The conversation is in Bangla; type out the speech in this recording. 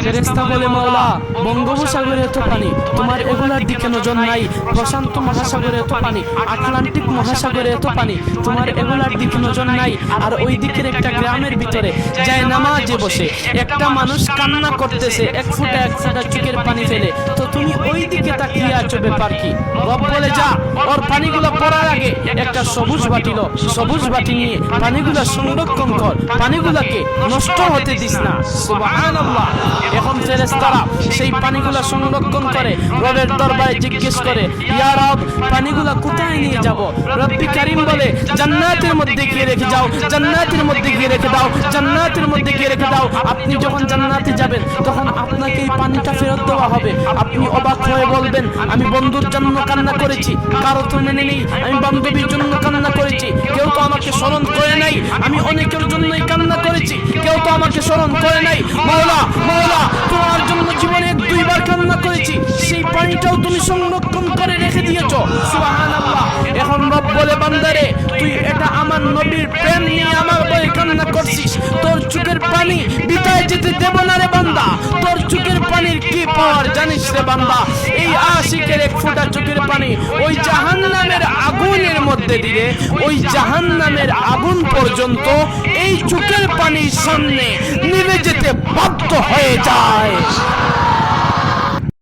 ফেরেশতা বলে মাওলা বঙ্গোপসাগরে এত পানি, তোমার এগুলার দিকে নজর নাই। প্রশান্ত মহাসাগরে এত পানি, আটলান্টিক মহাসাগরে এত পানি, তোমার এগুলার দিকে নজর নাই। আর ওই দিকের একটা গ্রামের ভিতরে যায় নামাজে বসে একটা মানুষ কান্না করতেছে, এক ফোঁটা চোখের পানি ফেলে, তো তুমি ওই দিকে তাকিয়ে আছো, ব্যাপার কি? রব বলে যা, ওর পানিগুলো পড়ার আগে একটা সবুজ বাটি লো, সবুজ বাটি নিয়ে পানিগুলো সংরক্ষণ কর, পানিগুলোকে নষ্ট হতে দিস না। সুবহানাল্লাহ। এখন ফেরেশতারা সেই পানিগুলো সংরক্ষণ করে রবের দরবারে জিজ্ঞেস করে, ইয়া রব, পানিগুলো কোথায় নিয়ে যাব? রব্বি কারীম বলে, জান্নাতের মধ্যে গিয়ে রেখে যাও, জান্নাতের মধ্যে গিয়ে রেখে দাও, জান্নাতের মধ্যে গিয়ে রেখে দাও। আপনি যখন জান্নাতে যাবেন তখন আপনাকে এই পানিটা ফেরত দেওয়া হবে। আপনি অবাক হয়ে বলবেন, আমি বন্ধুর জন্য কান্না করেছি, কারো তো মেনে নেই। আমি বান্ধবীর জন্য কান্না করেছি, কেউ তো আমাকে স্মরণ করে নাই। আমি অনেকের জন্যই কান্না করেছি, কেউ তো আমাকে স্মরণ করে নাই। মাওলা, মাওলা, তোমার জন্য জীবনে দুইবার কান্না করেছি, সেই পানিটাও তুমি সংরক্ষণ করে রেখে দিয়েছো। সুবহানাল্লাহ। এখন রব বলে, বান্দারে, তুই এটা আমার নবীর প্রেম নিয়ে আমার বয়ে কান্না করছিস, তোর চোখের পানি বিতায় যেতে দেব না রে বান্দা। তোর চোখের পানির কি পাওয়ার জানিস রে বান্দা? এই আশিকের এক ফোঁটা চোখের পানি ওই জাহান্নামের আগুনের মধ্যে দিলে ওই জাহান্নামের আগুন পর্যন্ত এই চোখের পানির সামনে নিভে যেতে বাধ্য হয়ে যায়।